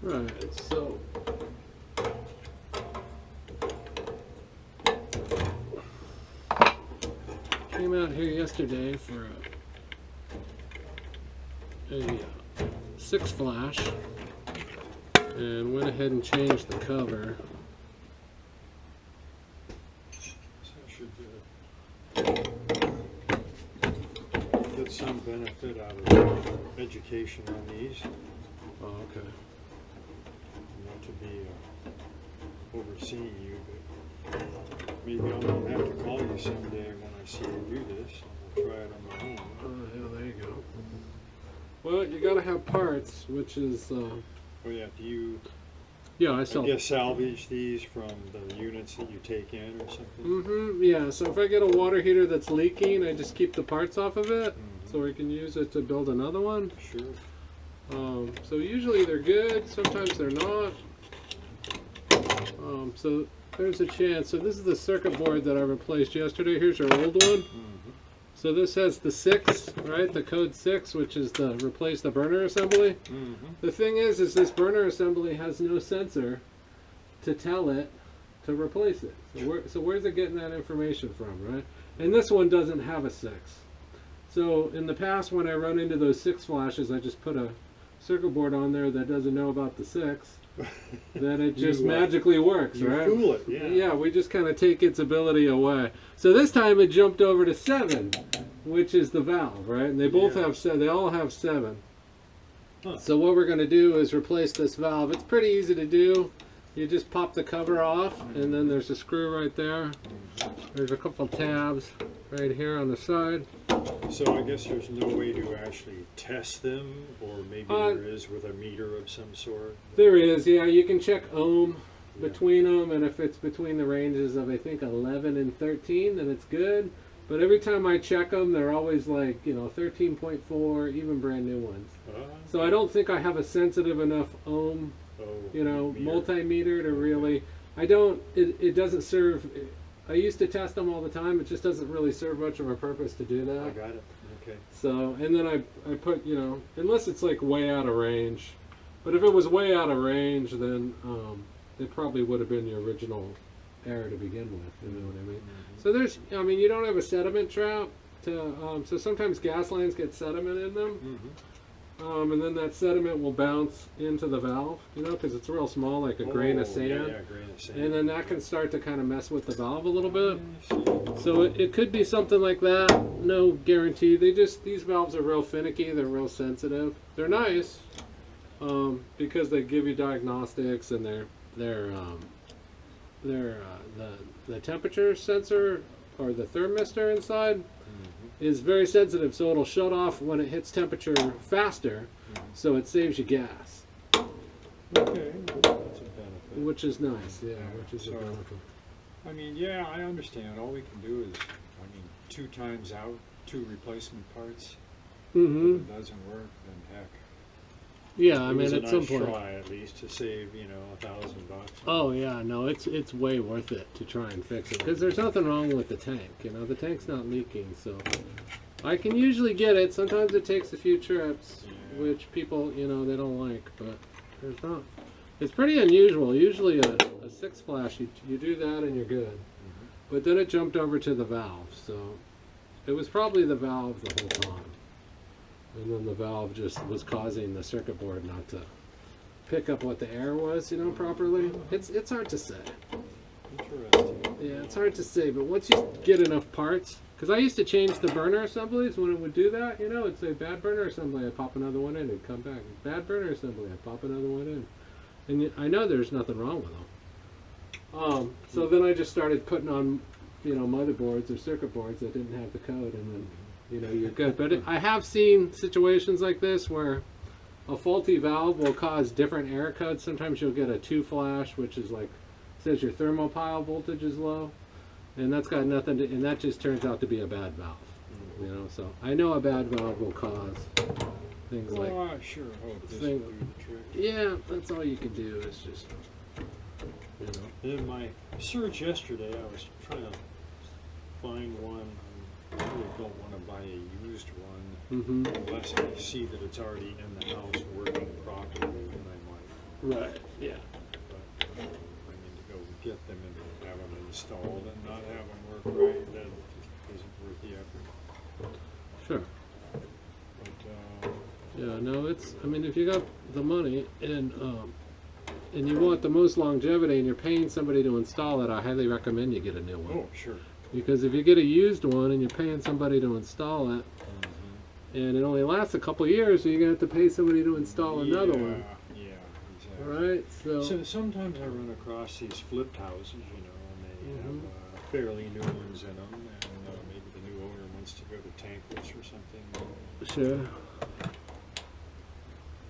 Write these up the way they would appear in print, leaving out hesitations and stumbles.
Right, so came out here yesterday for a 6 flash and went ahead and changed the cover. So I should get some benefit out of education on these. Oh, okay. Not to be overseeing you, but maybe I'll have to call you someday when I see you do this. I'll try it on my own. Oh, yeah, there you go. Well, you gotta have parts, which is, Oh yeah, do you, yeah, I I sell. guess, salvage these from the units that you take in or something? Mm-hmm, yeah, so if I get a water heater that's leaking, I just keep the parts off of it, so I can use it to build another one. Sure. So usually they're good, sometimes they're not. So there's a chance. So this is the circuit board that I replaced yesterday. Here's your old one. So this has the 6, right? The code 6, which is the replace the burner assembly. The thing is this burner assembly has no sensor to tell it to replace it. So where's it getting that information from, right? And this one doesn't have a 6. So in the past, when I run into those 6 flashes, I just put a circuit board on there that doesn't know about the 6. Then it just magically works, right? You fool it, yeah. Yeah, we just kind of take its ability away. So this time it jumped over to 7, which is the valve, right? And they both have 7. They all have 7. Huh. So what we're going to do is replace this valve. It's pretty easy to do. You just pop the cover off, and then there's a screw right there. There's a couple tabs right here on the side. So I guess there's no way to actually test them, or maybe there is with a meter of some sort? There is, yeah. You can check ohm between them, and if it's between the ranges of, I think, 11 and 13, then it's good. But every time I check them, they're always like, 13.4, even brand new ones. So I don't think I have a sensitive enough ohm, multimeter to really, it doesn't serve. I used to test them all the time. It just doesn't really serve much of a purpose to do that. I got it. Okay. So, and then I put, unless it's like way out of range. But if it was way out of range, then it probably would have been the original error to begin with. You know what I mean? So there's, you don't have a sediment trap. So sometimes gas lines get sediment in them. And then that sediment will bounce into the valve, because it's real small, like a grain of sand. Yeah, grain of sand. And then that can start to kind of mess with the valve a little bit. So it could be something like that. No guarantee. These valves are real finicky. They're real sensitive. They're nice because they give you diagnostics, and the temperature sensor or the thermistor inside is very sensitive, so it'll shut off when it hits temperature faster, so it saves you gas. Okay, that's a benefit. Which is nice, yeah, which is a benefit. I mean, yeah, I understand. All we can do is, 2 times out, 2 replacement parts. If it doesn't work, then heck. Yeah, at some nice point. Try at least to save, $1,000. Oh yeah, no, it's way worth it to try and fix it, because there's nothing wrong with the tank. The tank's not leaking, so I can usually get it. Sometimes it takes a few trips, which people, they don't like, but there's not. It's pretty unusual. Usually a 6 flash, you do that and you're good. But then it jumped over to the valve, so it was probably the valve the whole time. And then the valve just was causing the circuit board not to pick up what the air was, properly. It's hard to say. Interesting. Yeah, it's hard to say, but once you get enough parts, because I used to change the burner assemblies when it would do that, it'd say bad burner assembly, I'd pop another one in, it'd come back. Bad burner assembly, I'd pop another one in. And I know there's nothing wrong with them. So then I just started putting on, motherboards or circuit boards that didn't have the code, and then you're good. But I have seen situations like this where a faulty valve will cause different error codes. Sometimes you'll get a 2 flash, which is like, says your thermopile voltage is low, and that's got nothing to, and that just turns out to be a bad valve. So I know a bad valve will cause things like. Oh, I sure hope this will do the trick. Yeah, that's all you can do is just, In my search yesterday, I was trying to find one. I really don't want to buy a used one unless I see that it's already in the house working properly, and I might Right. Yeah. But I mean, to go get them and have them installed and not have them work right, that just isn't worth the effort. Sure. But Yeah. No, it's. I mean, if you got the money and you want the most longevity and you're paying somebody to install it, I highly recommend you get a new one. oh, sure. Because if you get a used one and you're paying somebody to install it, and it only lasts a couple years, so you're gonna have to pay somebody to install another one. Yeah, exactly. Right. So sometimes I run across these flipped houses, you know, and they have fairly new ones in them, and maybe the new owner wants to go to tankless or something. Sure.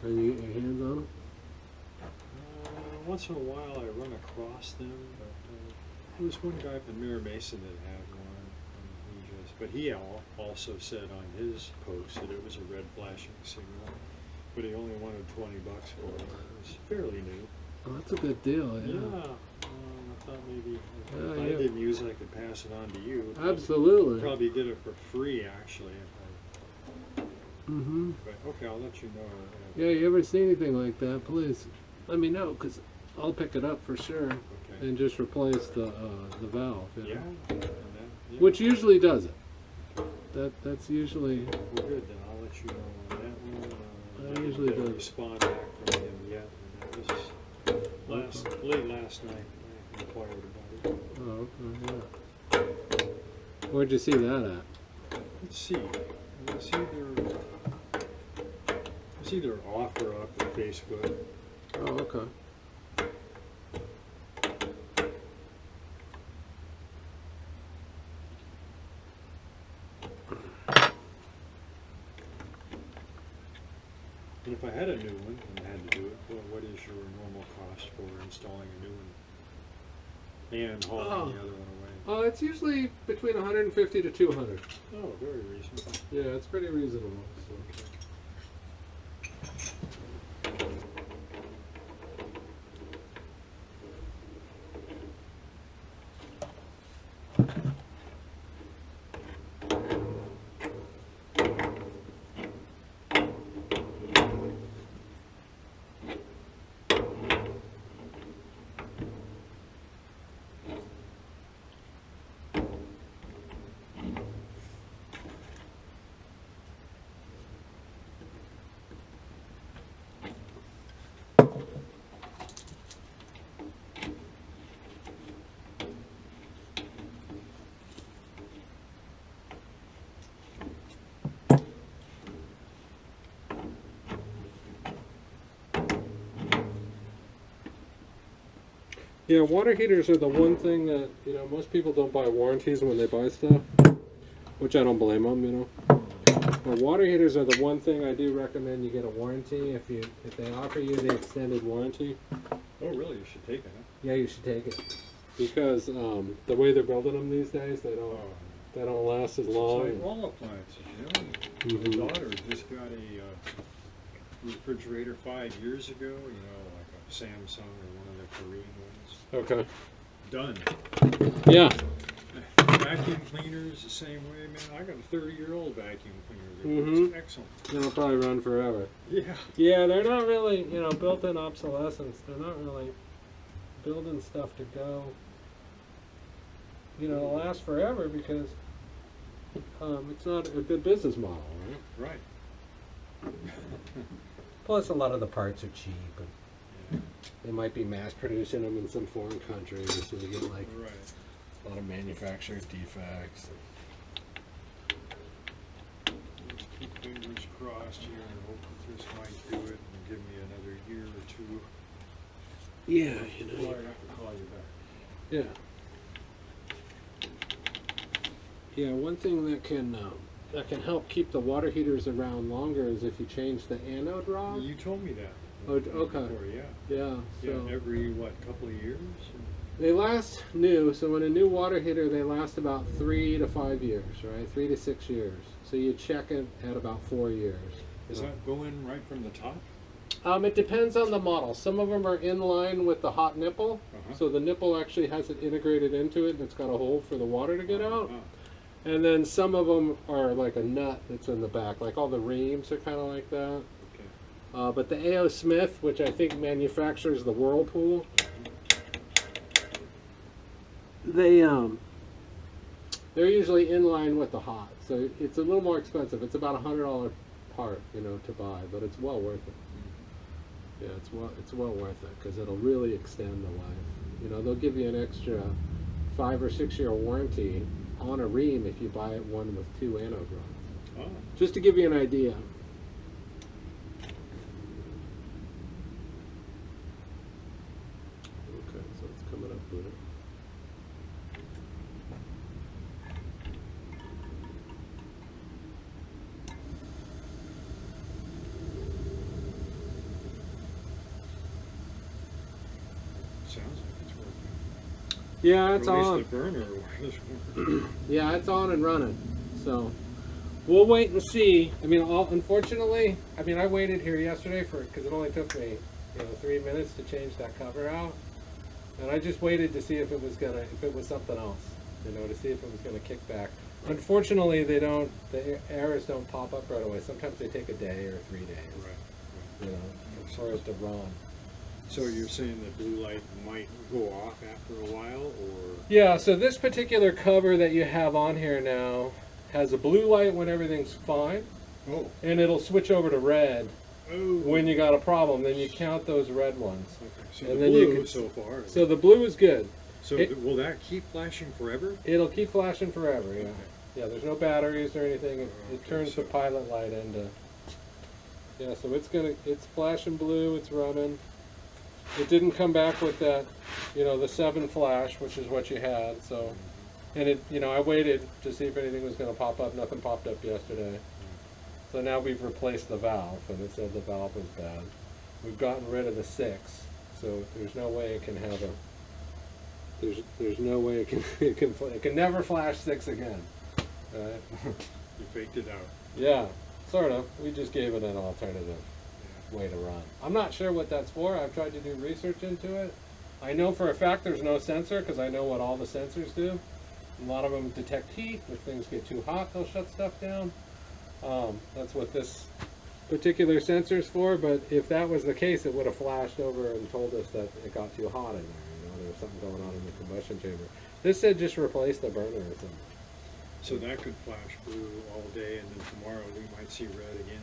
Are you get your hands on them? Once in a while I run across them, but there was one guy from Mesa that had one, but he also said on his post that it was a red flashing signal, but he only wanted $20 for it. It was fairly new. Oh, that's a good deal. Yeah. I thought maybe if Yeah, I yeah. didn't use it, I could pass it on to you. Absolutely. Probably get it for free, actually. Mm-hmm. But okay, I'll let you know. Yeah. You ever see anything like that? Please let me know, because I'll pick it up for sure Okay. and just replace the valve. You know? Yeah. Which usually does it. That's usually. Well, good. Then I'll let you know on that one. I usually didn't do. respond back from him yet. And that was late last night. I inquired about it. Oh, okay, yeah. Where'd you see that at? Let's see. It's either off or up on Facebook. Oh, okay. And if I had a new one and had to do it, well, what is your normal cost for installing a new one and hauling the other one away? Oh, it's usually between 150 to 200. Oh, very reasonable. Yeah, it's pretty reasonable. So. Yeah, water heaters are the one thing that, you know, most people don't buy warranties when they buy stuff, which I don't blame them, you know. But water heaters are the one thing I do recommend you get a warranty if they offer you the extended warranty. Oh, really? You should take it, huh? Yeah, you should take it, because the way they're building them these days, they don't last as long. It's like all appliances, you know. My daughter just got a refrigerator 5 years ago, you know, like a Samsung or one of the Korean ones. Okay. Done. Yeah. Vacuum cleaners the same way, man. I got a 30-year-old vacuum cleaner. It's excellent. It'll probably run forever. Yeah. Yeah, they're not really, you know, built-in obsolescence. They're not really building stuff to go, you know, last forever, because it's not a good business model, right? Right. Plus, a lot of the parts are cheap, and they might be mass producing them in some foreign country, so you get like a lot of manufacturer defects. Keep fingers crossed here and hope that this might do it and give me another year or two. Yeah, you know. Well, I have to call you back. Yeah. Yeah, one thing that can help keep the water heaters around longer is if you change the anode rod. You told me that. Oh, okay. Before, yeah. Yeah. So Yeah, every, what, couple of years? they last new. So in a new water heater, they last about 3 to 5 years, right? 3 to 6 years. So you check it at about 4 years. Is that going right from the top? It depends on the model. Some of them are in line with the hot nipple. So the nipple actually has it integrated into it, and it's got a hole for the water to get out. And then some of them are like a nut that's in the back. Like all the reams are kind of like that. Okay. But the A.O.Smith, which I think manufactures the whirlpool, they're usually in line with the hot, so it's a little more expensive. It's about $100 part, you know, to buy, but it's well worth it. Yeah, it's well worth it because it'll really extend the life. You know, they'll give you an extra 5 or 6 year warranty on a ream if you buy it one with 2 anode rods. Oh. Just to give you an idea. Okay, so it's coming up with it. Sounds like it's working. Yeah, it's on. on. The burner yeah, it's on and running. So we'll wait and see. I mean, unfortunately, I mean, I waited here yesterday because it only took me, you know, 3 minutes to change that cover out, and I just waited to see if it was something else, you know, to see if it was gonna kick back. Unfortunately, the errors don't pop up right away. Sometimes they take a day or 3 days. Right. You know, for it to run. So you're saying the blue light might go off after a while, or? Yeah, so this particular cover that you have on here now has a blue light when everything's fine. Oh. And it'll switch over to red when you got a problem. Then you count those red ones. Okay, so and the then blue so far. So the blue is good. So will that keep flashing forever? It'll keep flashing forever, yeah. Okay. Yeah, there's no batteries or anything. It Okay, turns the pilot light into... Yeah, so it's flashing blue, it's running. It didn't come back with that, you know, the 7 flash, which is what you had, so... And it, you know, I waited to see if anything was going to pop up. Nothing popped up yesterday. So now we've replaced the valve, and it said the valve was bad. We've gotten rid of the 6, so there's no way it can have a... There's no way it can never flash 6 again. Right? You faked it out. Yeah, sort of. We just gave it an alternative way to run. I'm not sure what that's for. I've tried to do research into it. I know for a fact there's no sensor because I know what all the sensors do. A lot of them detect heat. If things get too hot, they'll shut stuff down. That's what this particular sensor is for, but if that was the case, it would have flashed over and told us that it got too hot in there. You know, there was something going on in the combustion chamber. This said just replace the burner or something. So that could flash blue all day, and then tomorrow we might see red again.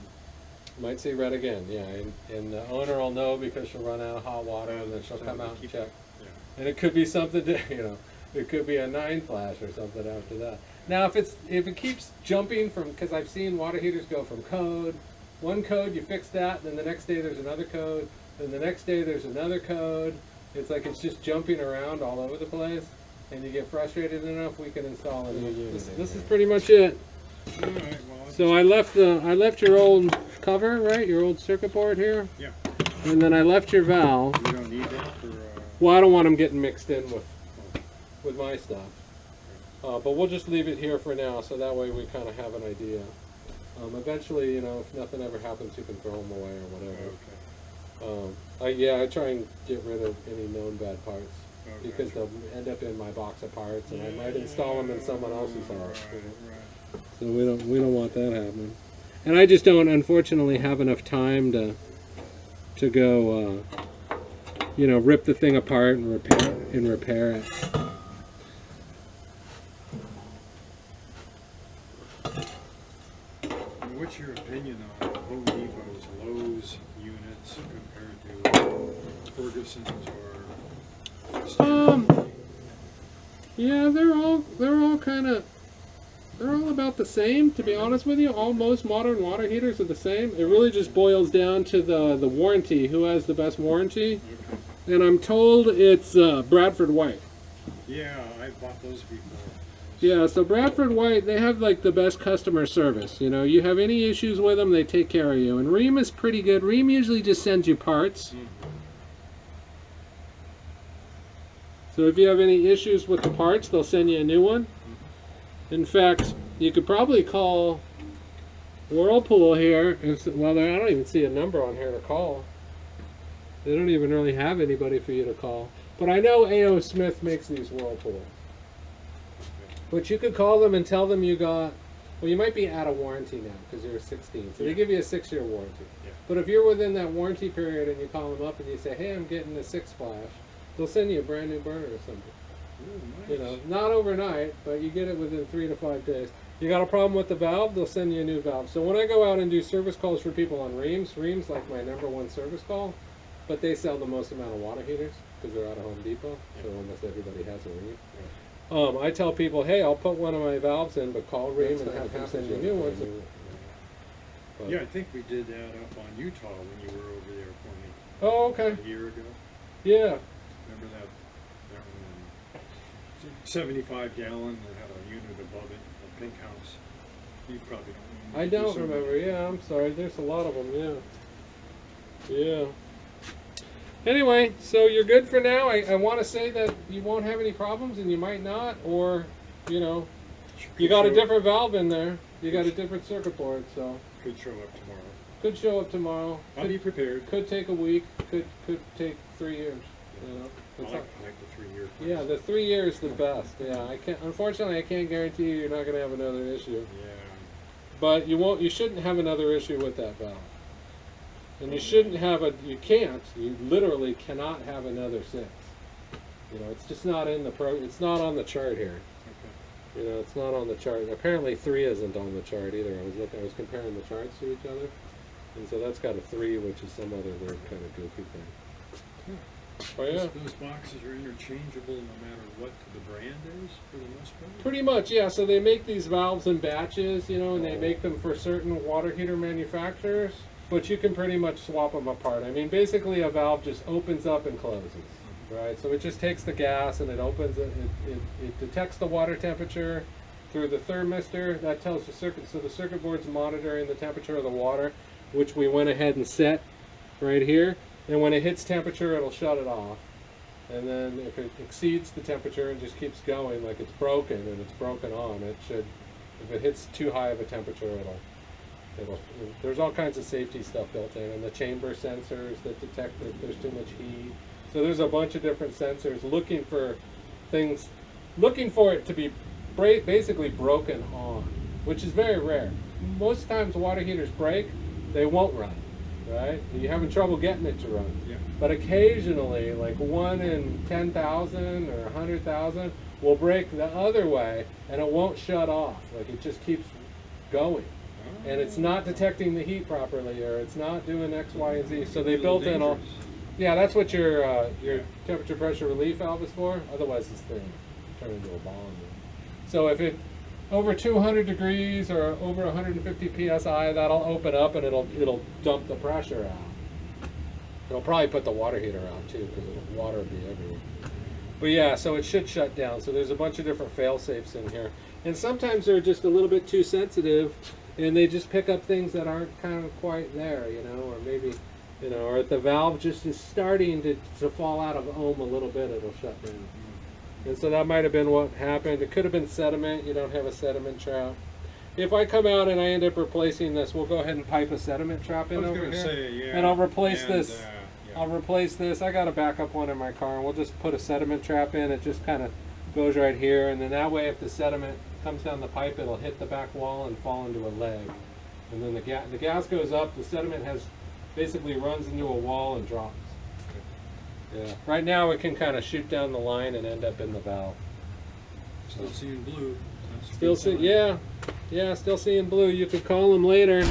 Might see red again, yeah, and the owner will know because she'll run out of hot water, and then she'll come out and check. Yeah. And it could be something, you know, it could be a 9 flash or something after that. Now, if it keeps jumping from, because I've seen water heaters go from code, one code you fix that, then the next day there's another code, then the next day there's another code. It's like it's just jumping around all over the place, and you get frustrated enough, we can install a new unit. This is pretty much it. All right, well, so I left your old cover, right? Your old circuit board here. Yeah. And then I left your valve. You don't need that for. Well, I don't want them getting mixed in with my stuff. But we'll just leave it here for now, so that way we kind of have an idea. Eventually, you know, if nothing ever happens, you can throw them away or whatever. Okay. I try and get rid of any known bad parts. Okay. Because they'll end up in my box of parts, and I might install them in someone else's house. Right. So we don't want that happening. And I just don't, unfortunately, have enough time to go, you know, rip the thing apart and repair it. What's your opinion on Home Depot's Lowe's units compared to Ferguson's or? Yeah, they're all about the same, to be honest with you. Most modern water heaters are the same. It really just boils down to the warranty. Who has the best warranty? Okay. And I'm told it's Bradford White. Yeah, I've bought those before. Yeah, so Bradford White, they have like the best customer service. You know, you have any issues with them, they take care of you. And Rheem is pretty good. Rheem usually just sends you parts. Mm-hmm. So if you have any issues with the parts, they'll send you a new one. In fact, you could probably call Whirlpool here. Well, I don't even see a number on here to call. They don't even really have anybody for you to call. But I know A.O.Smith makes these Whirlpool. But you could call them and tell them you got, well, you might be out of warranty now because you're 16. So they give you a 6-year warranty. Yeah. But if you're within that warranty period and you call them up and you say, hey, I'm getting a 6 flash, they'll send you a brand new burner or something. Ooh, nice. You know, not overnight, but you get it within 3 to 5 days. You got a problem with the valve, they'll send you a new valve. So when I go out and do service calls for people on Reams like my #1 service call, but they sell the most amount of water heaters because they're out of Home Depot, so almost everybody has a Ream. I tell people, hey, I'll put one of my valves in, but call Ream and have them send you new ones. Yeah, I think we did that up on Utah when you were over there pointing. Oh, okay. A year ago. Yeah. Remember that one? 75 gallon that had a unit above it, a pink house. You probably don't. I don't remember. Yeah, I'm sorry. There's a lot of them. Yeah. Yeah. Anyway, so you're good for now. I want to say that you won't have any problems, and you might not, or, you know, you got a different valve in there. You got a different circuit board, so. Could show up tomorrow. Could show up tomorrow. I'll be prepared. Could take a week. Could take 3 years. You know. I like the 3-year plan. Yeah, the 3 years is the best. Yeah, I can't. Unfortunately, I can't guarantee you're not going to have another issue. Yeah. But you won't. You shouldn't have another issue with that valve. And you shouldn't have a. You can't. You literally cannot have another 6. You know, it's just not in the It's not on the chart here. Okay. You know, it's not on the chart. Apparently, 3 isn't on the chart either. I was comparing the charts to each other, and so that's got a 3, which is some other weird kind of goofy thing. Oh yeah. Those boxes are interchangeable no matter what the brand is, for the most part? Pretty much, yeah. So they make these valves in batches, you know, and they make them for certain water heater manufacturers, but you can pretty much swap them apart. I mean, basically a valve just opens up and closes, right? So it just takes the gas and it opens it. It detects the water temperature through the thermistor. That tells the circuit, so the circuit board's monitoring the temperature of the water, which we went ahead and set right here. And when it hits temperature, it'll shut it off. And then if it exceeds the temperature and just keeps going, like it's broken and it's broken on, it should, if it hits too high of a temperature, there's all kinds of safety stuff built in, and the chamber sensors that detect if there's too much heat. So there's a bunch of different sensors looking for things, looking for it to be basically broken on, which is very rare. Most times water heaters break, they won't run. Right? You're having trouble getting it to run. Yeah. But occasionally, like 1 in 10,000 or 100,000 will break the other way and it won't shut off. Like it just keeps going. Oh. And it's not detecting the heat properly, or it's not doing X, Y, and Z. So they built in all. Yeah, that's what your temperature pressure relief valve is for. Otherwise, this thing turns into a bomb. So if it over 200 degrees or over 150 psi, that'll open up and it'll dump the pressure out. It'll probably put the water heater out too, because the water will be everywhere. But yeah, so it should shut down. So there's a bunch of different fail-safes in here, and sometimes they're just a little bit too sensitive, and they just pick up things that aren't kind of quite there, you know, or maybe, you know, or if the valve just is starting to fall out of ohm a little bit, it'll shut down. And so that might have been what happened. It could have been sediment. You don't have a sediment trap. If I come out and I end up replacing this, we'll go ahead and pipe a sediment trap in over here. And I'll replace this. Yeah. I'll replace this. I got a backup one in my car, and we'll just put a sediment trap in. It just kind of goes right here, and then that way, if the sediment comes down the pipe, it'll hit the back wall and fall into a leg. And then the gas goes up. The sediment basically runs into a wall and drops. Yeah. Right now it can kind of shoot down the line and end up in the valve. Still seeing blue. Still see, yeah, still seeing blue. You could call them later.